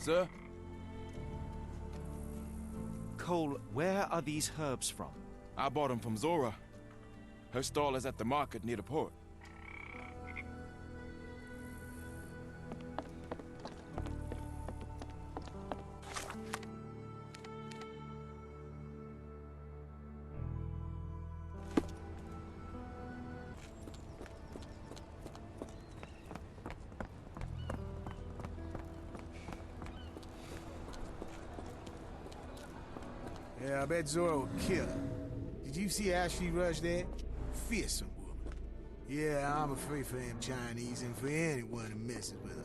Sir? Cole, where are these herbs from? I bought them from Zora. Her stall is at the market near the port. Yeah, I bet Zora would kill her. Did you see how she rushed there? Fearsome woman. Yeah, I'm afraid for them Chinese and for anyone who messes with her.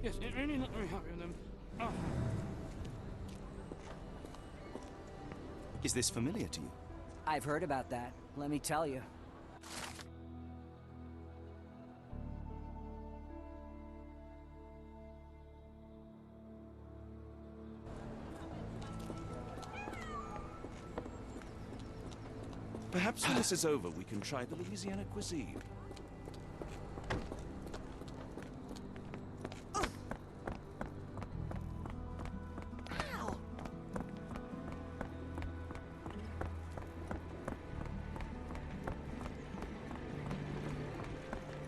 Yes, really not very happy with them. Oh. Is this familiar to you? I've heard about that, let me tell you. Perhaps when this is over, we can try the Louisiana cuisine.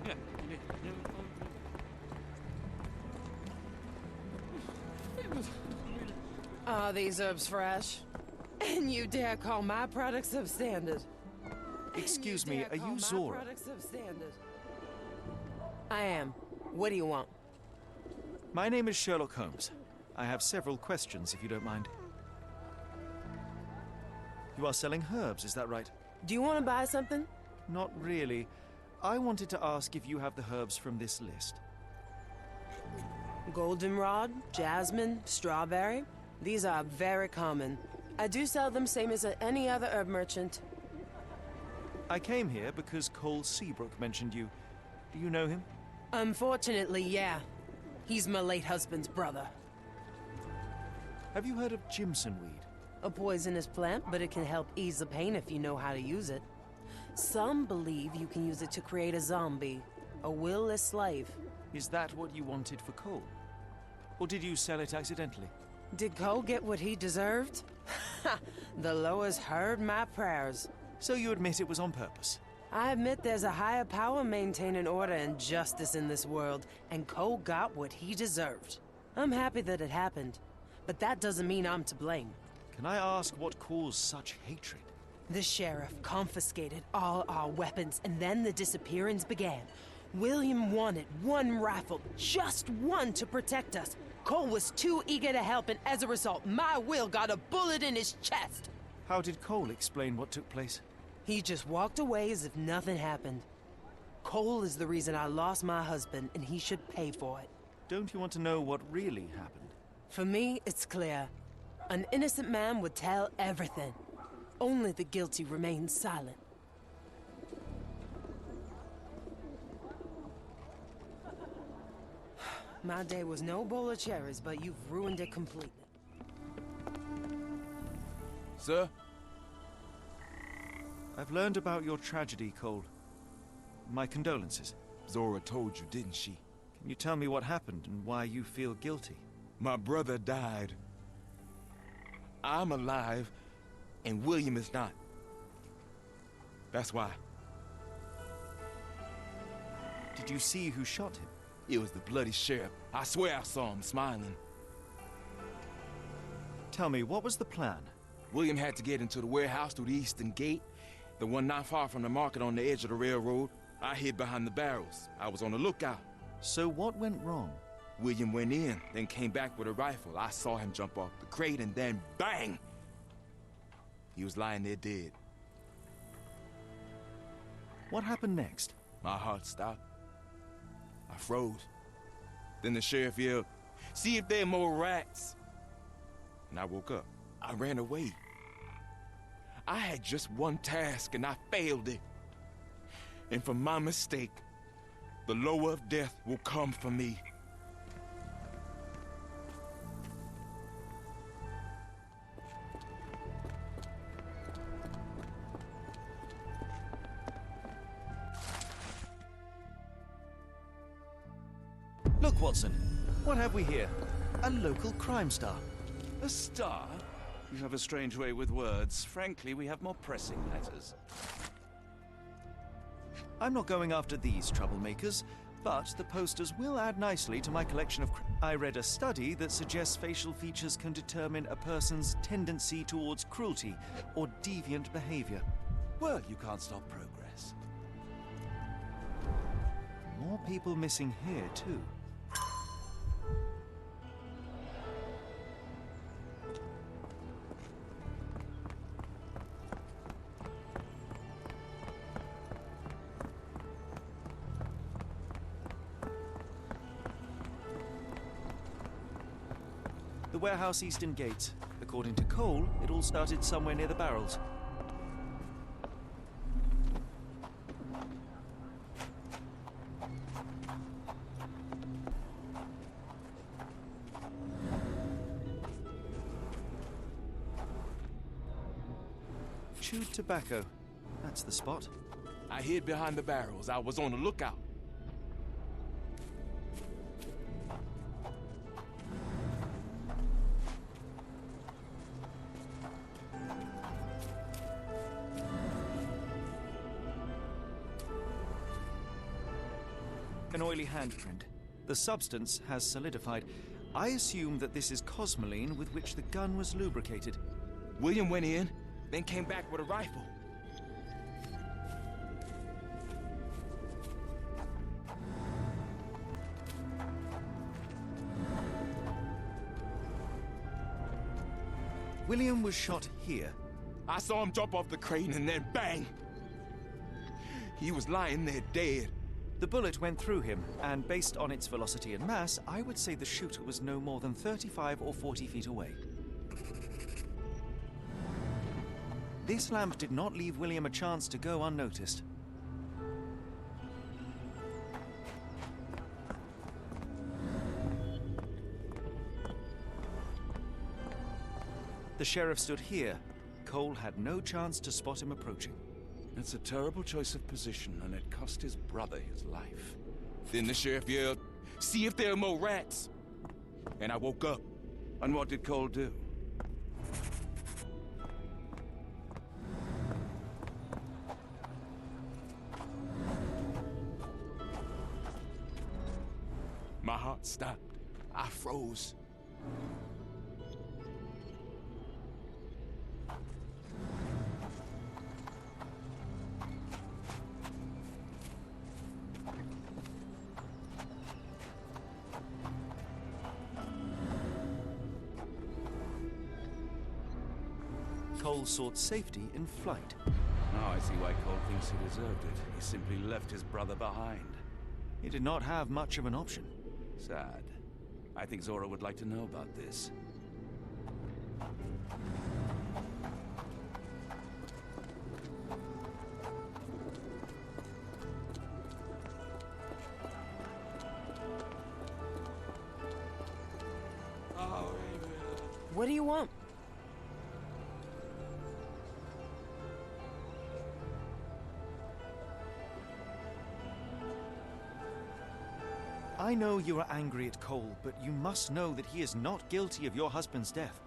Yeah. Are these herbs fresh? And you dare call my products substandard? Excuse me, are you Zora? I am. What do you want? My name is Sherlock Holmes. I have several questions, if you don't mind. You are selling herbs, is that right? Do you want to buy something? Not really. I wanted to ask if you have the herbs from this list. Goldenrod, jasmine, strawberry. These are very common. I do sell them same as any other herb merchant. I came here because Cole Seabrook mentioned you. Do you know him? Unfortunately, yeah. He's my late husband's brother. Have you heard of Jimson weed? A poisonous plant, but it can help ease the pain if you know how to use it. Some believe you can use it to create a zombie, a will-less slave. Is that what you wanted for Cole? Or did you sell it accidentally? Did Cole get what he deserved? Ha! The Loas heard my prayers. So you admit it was on purpose? I admit there's a higher power maintaining order and justice in this world, and Cole got what he deserved. I'm happy that it happened, but that doesn't mean I'm to blame. Can I ask what caused such hatred? The sheriff confiscated all our weapons, and then the disappearance began. William wanted one rifle, just one to protect us. Cole was too eager to help, and as a result, my Will got a bullet in his chest. How did Cole explain what took place? He just walked away as if nothing happened. Cole is the reason I lost my husband, and he should pay for it. Don't you want to know what really happened? For me, it's clear. An innocent man would tell everything. Only the guilty remain silent. My day was no bowl of cherries, but you've ruined it completely. Sir? I've learned about your tragedy, Cole. My condolences. Zora told you, didn't she? Can you tell me what happened and why you feel guilty? My brother died. I'm alive, and William is not. That's why. Did you see who shot him? It was the bloody sheriff. I swear I saw him smiling. Tell me, what was the plan? William had to get into the warehouse through the eastern gate, the one not far from the market on the edge of the railroad. I hid behind the barrels. I was on the lookout. So what went wrong? William went in, then came back with a rifle. I saw him jump off the crate, and then bang! He was lying there dead. What happened next? My heart stopped. I froze. Then the sheriff yelled, "See if there are more rats." And I woke up. I ran away. I had just one task, and I failed it. And for my mistake, the lower of death will come for me. Look, Watson. What have we here? A local crime star. A star? You have a strange way with words. Frankly, we have more pressing matters. I'm not going after these troublemakers, but the posters will add nicely to my collection of... I read a study that suggests facial features can determine a person's tendency towards cruelty or deviant behavior. Well, you can't stop progress. More people missing here, too. The warehouse eastern gate. According to Cole, it all started somewhere near the barrels. Chewed tobacco. That's the spot. I hid behind the barrels. I was on the lookout. An oily handprint. The substance has solidified. I assume that this is cosmoline with which the gun was lubricated. William went in, then came back with a rifle. William was shot here. I saw him jump off the crane and then bang! He was lying there dead. The bullet went through him, and based on its velocity and mass, I would say the shooter was no more than 35 or 40 feet away. This lamp did not leave William a chance to go unnoticed. The sheriff stood here. Cole had no chance to spot him approaching. It's a terrible choice of position, and it cost his brother his life. Then the sheriff yelled, "See if there are more rats!" And I woke up. And what did Cole do? My heart stopped. I froze. Cole sought safety in flight. Now I see why Cole thinks he deserved it. He simply left his brother behind. He did not have much of an option. Sad. I think Zora would like to know about this. What do you want? I know you are angry at Cole, but you must know that he is not guilty of your husband's death.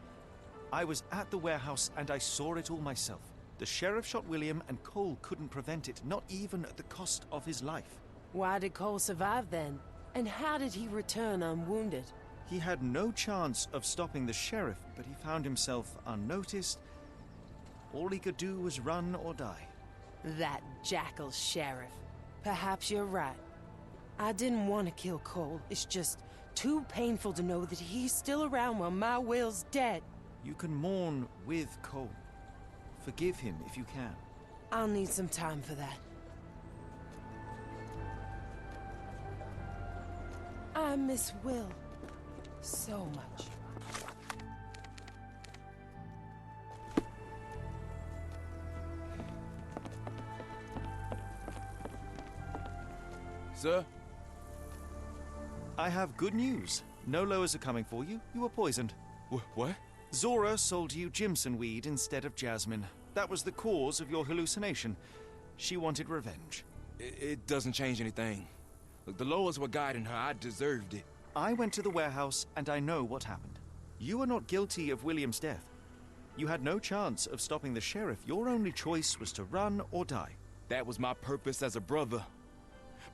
I was at the warehouse and I saw it all myself. The sheriff shot William and Cole couldn't prevent it, not even at the cost of his life. Why did Cole survive then? And how did he return unwounded? He had no chance of stopping the sheriff, but he found himself unnoticed. All he could do was run or die. That jackal sheriff. Perhaps you're right. I didn't want to kill Cole. It's just too painful to know that he's still around while my Will's dead. You can mourn with Cole. Forgive him if you can. I'll need some time for that. I miss Will so much. Sir? I have good news. No lowers are coming for you. You were poisoned. What? Zora sold you Jimson weed instead of jasmine. That was the cause of your hallucination. She wanted revenge. It doesn't change anything. Look, the laws were guiding her. I deserved it. I went to the warehouse and I know what happened. You are not guilty of William's death. You had no chance of stopping the sheriff. Your only choice was to run or die. That was my purpose as a brother.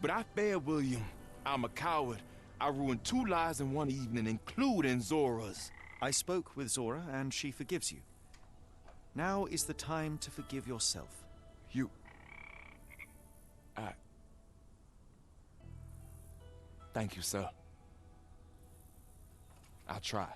But I failed William. I'm a coward. I ruined 2 lives in one evening, including Zora's. I spoke with Zora and she forgives you. Now is the time to forgive yourself. Thank you, sir. I'll try.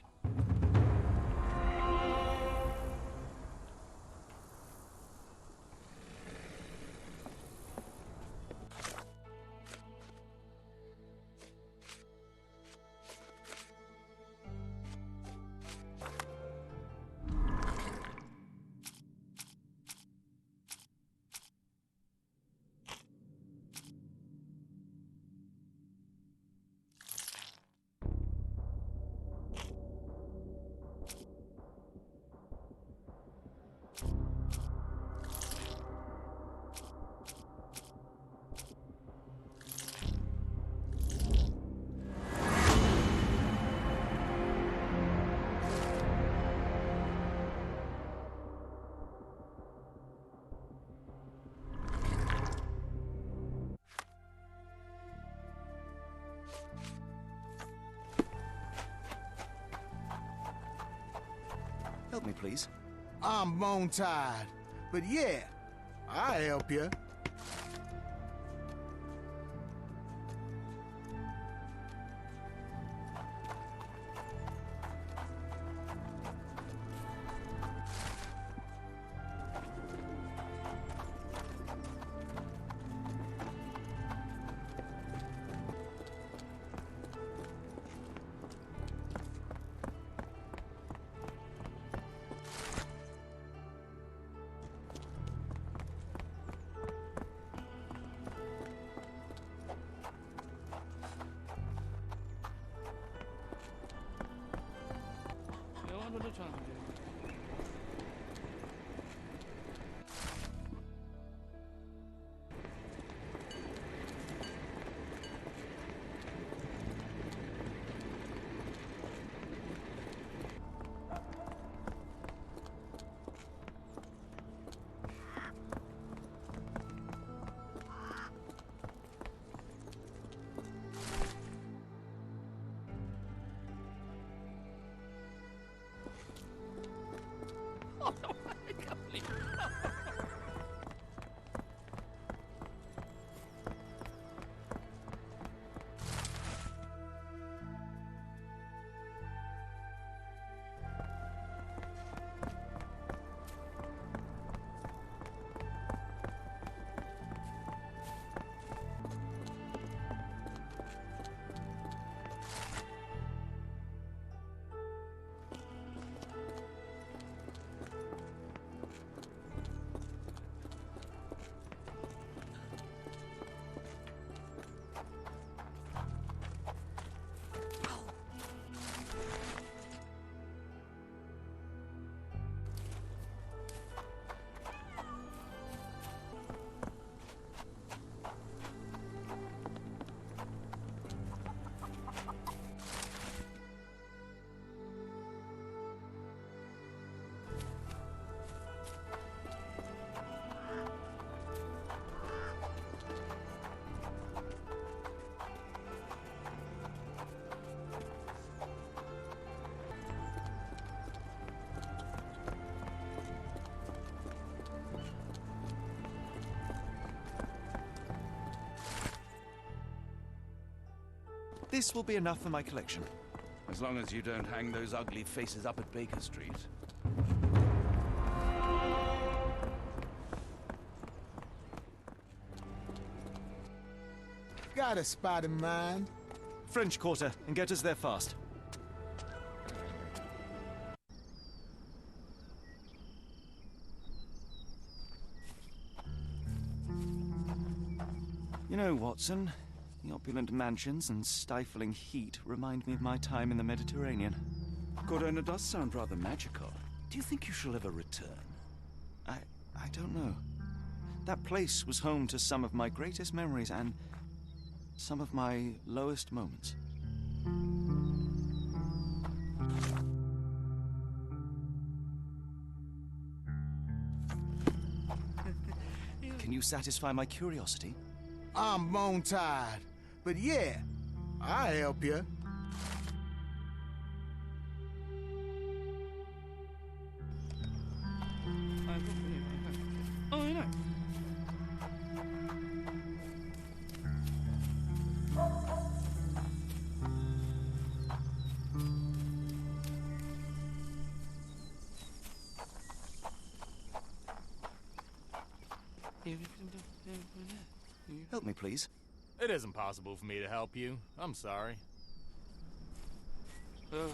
Help me, please. I'm bone tired, but yeah, I'll help you. Yeah, one at a time, dear. This will be enough for my collection. As long as you don't hang those ugly faces up at Baker Street. Got a spot in mind. French Quarter, and get us there fast. You know, Watson, the opulent mansions and stifling heat remind me of my time in the Mediterranean. Cordona does sound rather magical. Do you think you shall ever return? I don't know. That place was home to some of my greatest memories, and Some of my lowest moments. Can you satisfy my curiosity? I'm bone tired. But yeah, I'll help you. Oh, you know. Help me, please. It isn't possible for me to help you. I'm sorry. Yeah.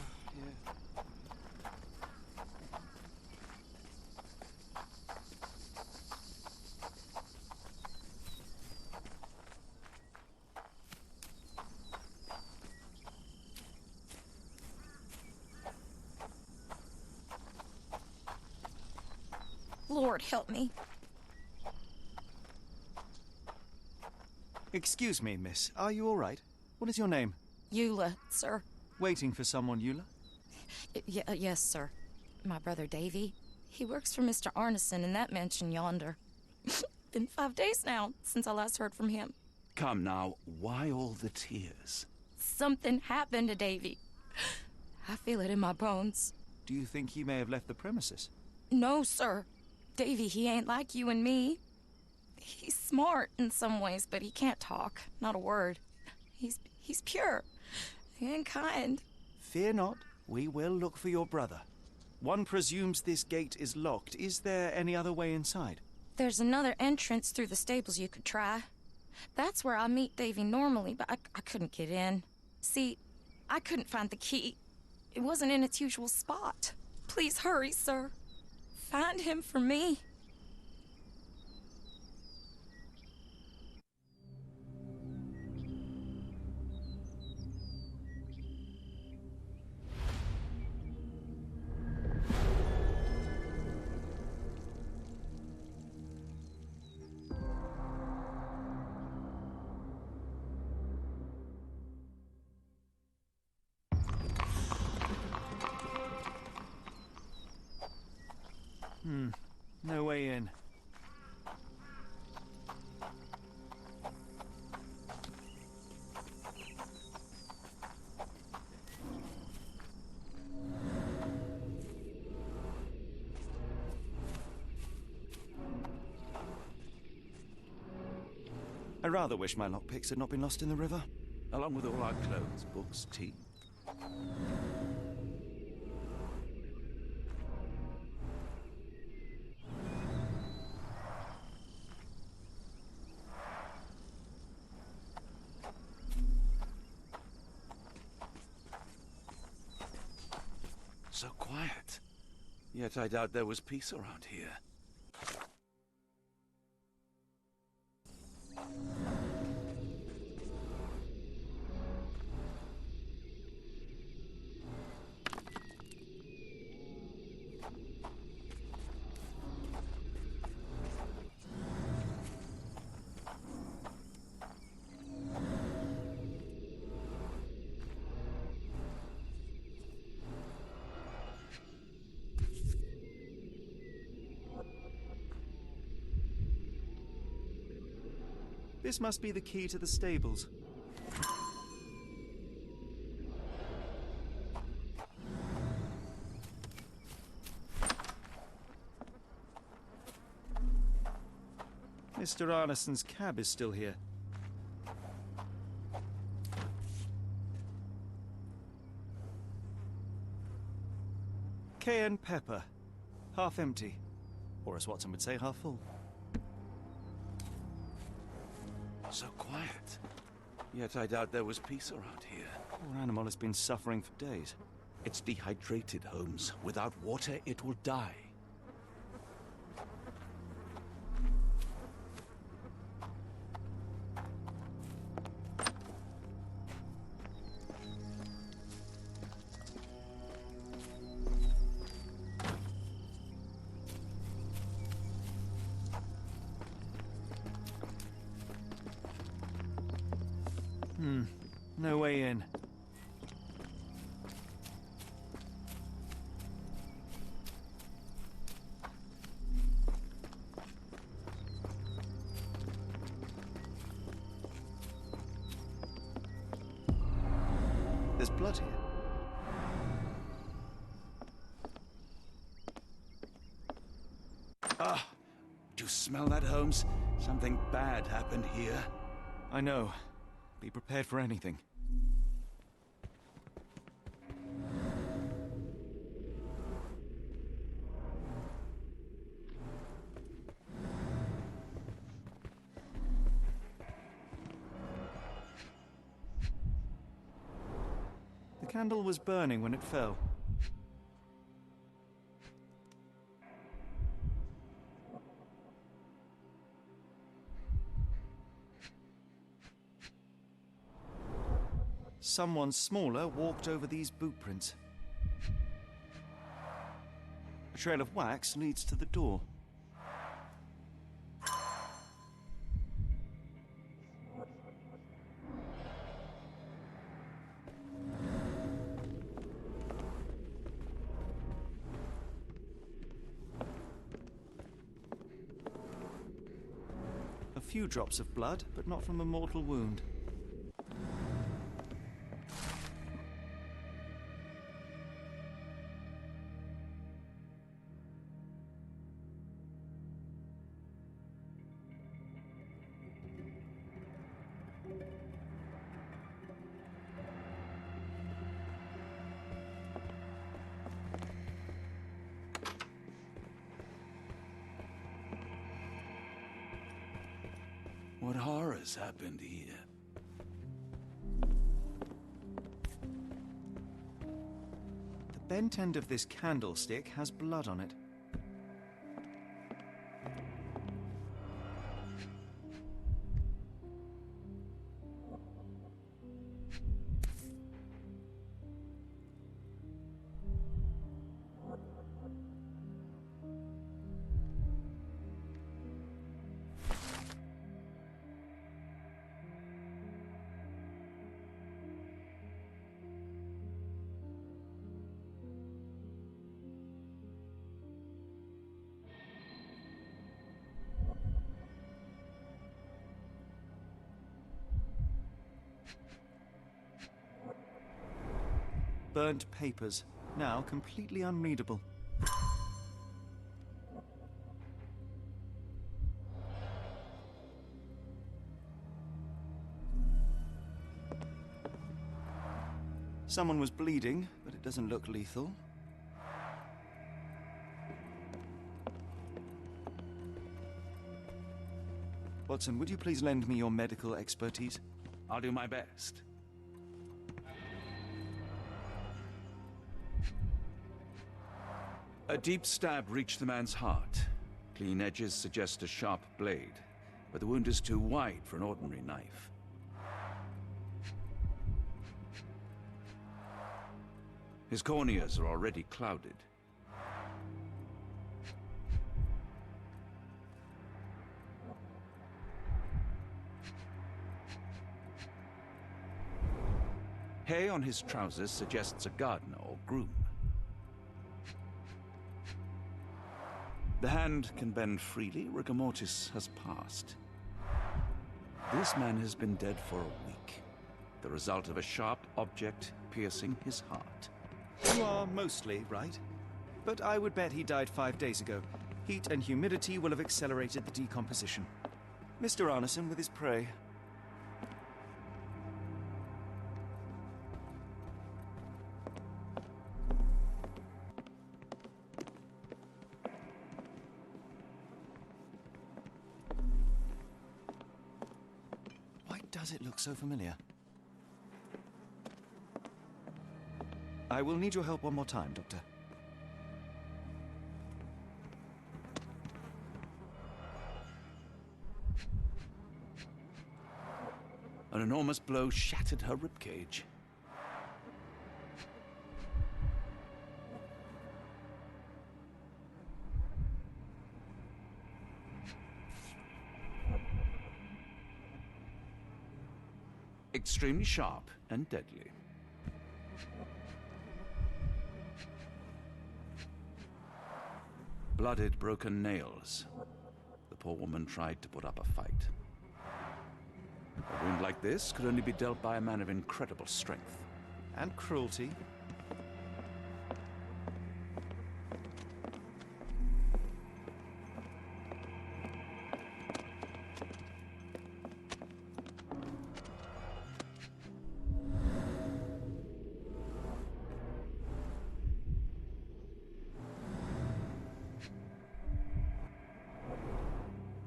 Lord, help me. Excuse me, miss. Are you all right? What is your name? Eula, sir. Waiting for someone, Eula? Yes, sir. My brother Davy. He works for Mr. Arneson in that mansion yonder. Been 5 days now since I last heard from him. Come now, why all the tears? Something happened to Davy. I feel it in my bones. Do you think he may have left the premises? No, sir. Davy, he ain't like you and me. He's smart in some ways, but he can't talk. Not a word. He's pure and kind. Fear not. We will look for your brother. One presumes this gate is locked. Is there any other way inside? There's another entrance through the stables you could try. That's where I meet Davy normally, but I couldn't get in. See, I couldn't find the key. It wasn't in its usual spot. Please hurry, sir. Find him for me. No way in. I rather wish my lockpicks had not been lost in the river. Along with all our clothes, books, tea. So quiet. Yet I doubt there was peace around here. This must be the key to the stables. Mr. Arneson's cab is still here. Cayenne pepper. Half empty. Or as Watson would say, half full. So quiet. Yet I doubt there was peace around here. Poor animal has been suffering for days. It's dehydrated, Holmes. Without water, it will die. No way in. There's blood here. Ah, do you smell that, Holmes? Something bad happened here. I know. Be prepared for anything. The candle was burning when it fell. Someone smaller walked over these boot prints. A trail of wax leads to the door. A few drops of blood, but not from a mortal wound. What horrors happened here? The bent end of this candlestick has blood on it. Burnt papers, now completely unreadable. Someone was bleeding, but it doesn't look lethal. Watson, would you please lend me your medical expertise? I'll do my best. A deep stab reached the man's heart. Clean edges suggest a sharp blade, but the wound is too wide for an ordinary knife. His corneas are already clouded. Hay on his trousers suggests a gardener or groom. The hand can bend freely. Rigor mortis has passed. This man has been dead for a week. The result of a sharp object piercing his heart. You are mostly right. But I would bet he died 5 days ago. Heat and humidity will have accelerated the decomposition. Mr. Arneson with his prey. Why does it look so familiar? I will need your help one more time, Doctor. An enormous blow shattered her ribcage. Extremely sharp and deadly. Blooded, broken nails. The poor woman tried to put up a fight. A wound like this could only be dealt by a man of incredible strength. And cruelty.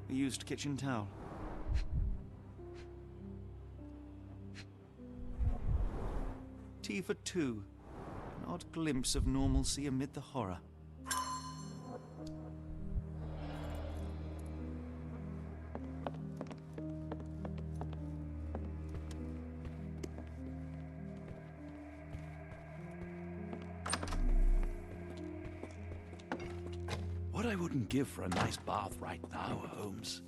A used kitchen towel. Tea for two. An odd glimpse of normalcy amid the horror. What I wouldn't give for a nice bath right now, Holmes.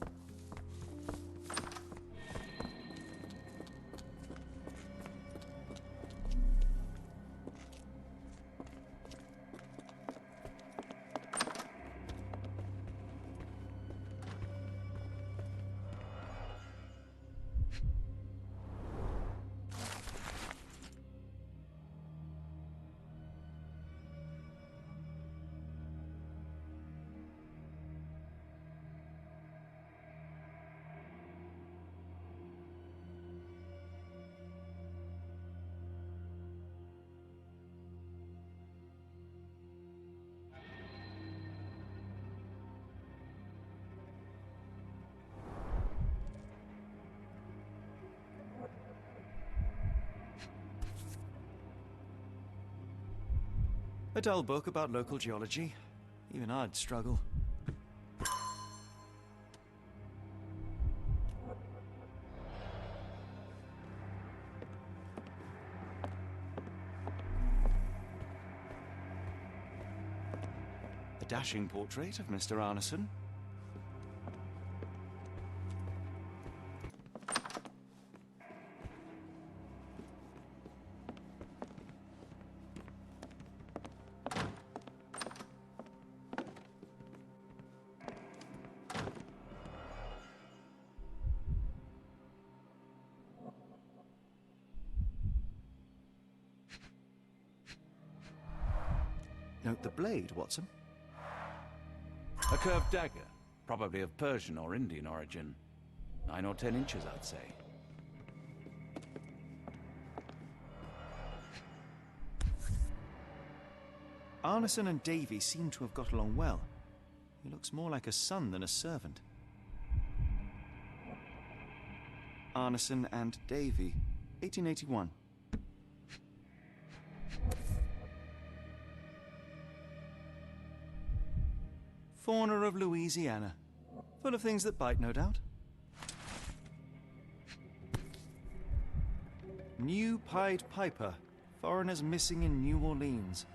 A dull book about local geology. Even I'd struggle. A dashing portrait of Mr. Arneson. Note the blade, Watson. A curved dagger, probably of Persian or Indian origin. 9 or 10 inches, I'd say. Arneson and Davy seem to have got along well. He looks more like a son than a servant. Arneson and Davy, 1881. Fauna of Louisiana. Full of things that bite, no doubt. New Pied Piper. Foreigners missing in New Orleans.